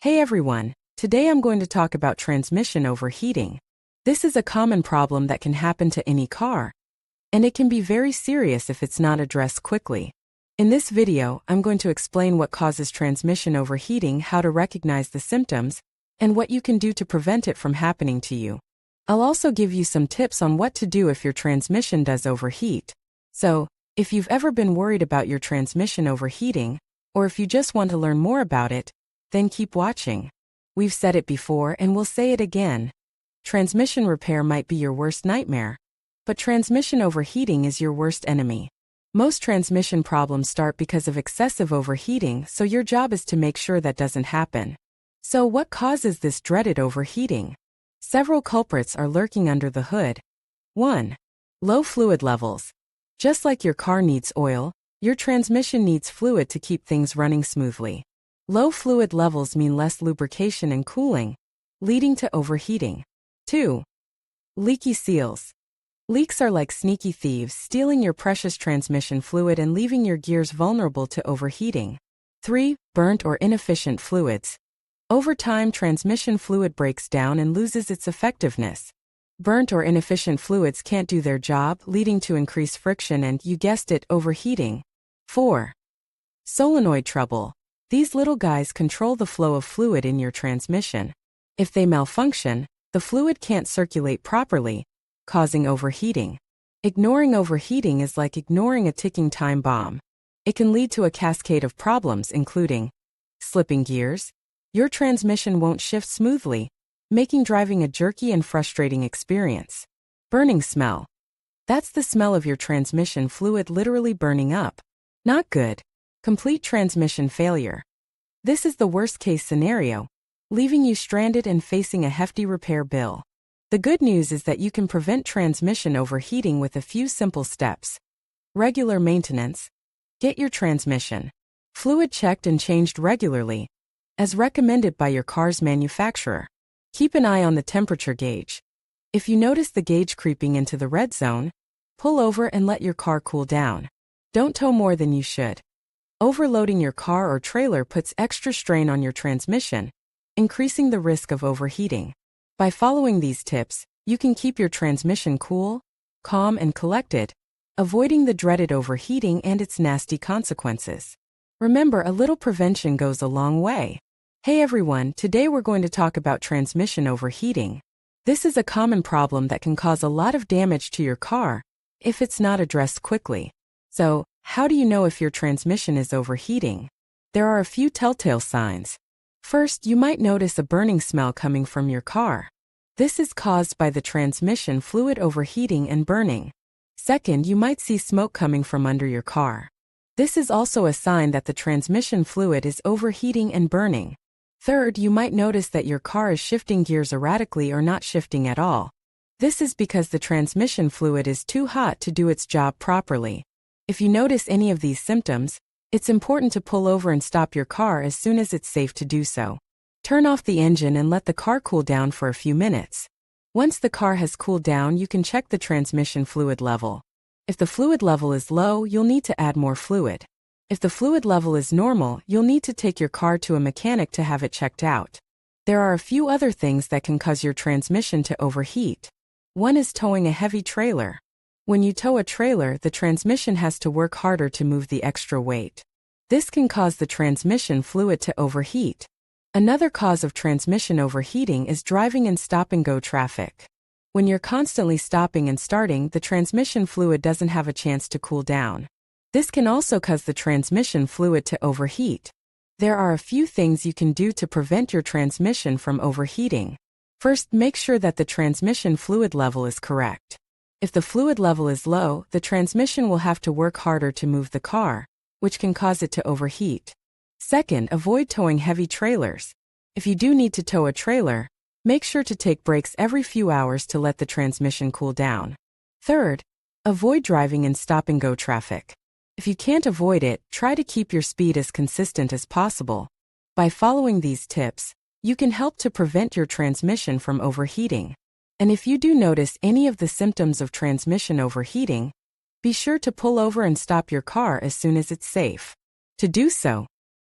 Hey everyone, today I'm going to talk about transmission overheating. This is a common problem that can happen to any car, and it can be very serious if it's not addressed quickly. In this video, I'm going to explain what causes transmission overheating, how to recognize the symptoms, and what you can do to prevent it from happening to you. I'll also give you some tips on what to do if your transmission does overheat. So, if you've ever been worried about your transmission overheating, or if you just want to learn more about it, then keep watching. We've said it before and we'll say it again. Transmission repair might be your worst nightmare, but transmission overheating is your worst enemy. Most transmission problems start because of excessive overheating, so your job is to make sure that doesn't happen. So what causes this dreaded overheating? Several culprits are lurking under the hood. 1. Low fluid levels. Just like your car needs oil, your transmission needs fluid to keep things running smoothly. Low fluid levels mean less lubrication and cooling, leading to overheating. 2. Leaky seals. Leaks are like sneaky thieves, stealing your precious transmission fluid and leaving your gears vulnerable to overheating. 3. Burnt or inefficient fluids. Over time, transmission fluid breaks down and loses its effectiveness. Burnt or inefficient fluids can't do their job, leading to increased friction and, you guessed it, overheating. 4. Solenoid trouble. These little guys control the flow of fluid in your transmission. If they malfunction, the fluid can't circulate properly, causing overheating. Ignoring overheating is like ignoring a ticking time bomb. It can lead to a cascade of problems including slipping gears. Your transmission won't shift smoothly, making driving a jerky and frustrating experience. Burning smell. That's the smell of your transmission fluid literally burning up. Not good. Complete transmission failure. This is the worst-case scenario, leaving you stranded and facing a hefty repair bill. The good news is that you can prevent transmission overheating with a few simple steps. Regular maintenance. Get your transmission fluid checked and changed regularly, as recommended by your car's manufacturer. Keep an eye on the temperature gauge. If you notice the gauge creeping into the red zone, pull over and let your car cool down. Don't tow more than you should. Overloading your car or trailer puts extra strain on your transmission, increasing the risk of overheating. By following these tips, you can keep your transmission cool, calm, and collected, avoiding the dreaded overheating and its nasty consequences. Remember, a little prevention goes a long way. Hey everyone, today we're going to talk about transmission overheating. This is a common problem that can cause a lot of damage to your car if it's not addressed quickly. So, how do you know if your transmission is overheating? There are a few telltale signs. First, you might notice a burning smell coming from your car. This is caused by the transmission fluid overheating and burning. Second, you might see smoke coming from under your car. This is also a sign that the transmission fluid is overheating and burning. Third, you might notice that your car is shifting gears erratically or not shifting at all. This is because the transmission fluid is too hot to do its job properly. If you notice any of these symptoms, it's important to pull over and stop your car as soon as it's safe to do so. Turn off the engine and let the car cool down for a few minutes. Once the car has cooled down, you can check the transmission fluid level. If the fluid level is low, you'll need to add more fluid. If the fluid level is normal, you'll need to take your car to a mechanic to have it checked out. There are a few other things that can cause your transmission to overheat. One is towing a heavy trailer. When you tow a trailer, the transmission has to work harder to move the extra weight. This can cause the transmission fluid to overheat. Another cause of transmission overheating is driving in stop-and-go traffic. When you're constantly stopping and starting, the transmission fluid doesn't have a chance to cool down. This can also cause the transmission fluid to overheat. There are a few things you can do to prevent your transmission from overheating. First, make sure that the transmission fluid level is correct. If the fluid level is low, the transmission will have to work harder to move the car, which can cause it to overheat. Second, avoid towing heavy trailers. If you do need to tow a trailer, make sure to take breaks every few hours to let the transmission cool down. Third, avoid driving in stop-and-go traffic. If you can't avoid it, try to keep your speed as consistent as possible. By following these tips, you can help to prevent your transmission from overheating. And if you do notice any of the symptoms of transmission overheating, be sure to pull over and stop your car as soon as it's safe. To do so,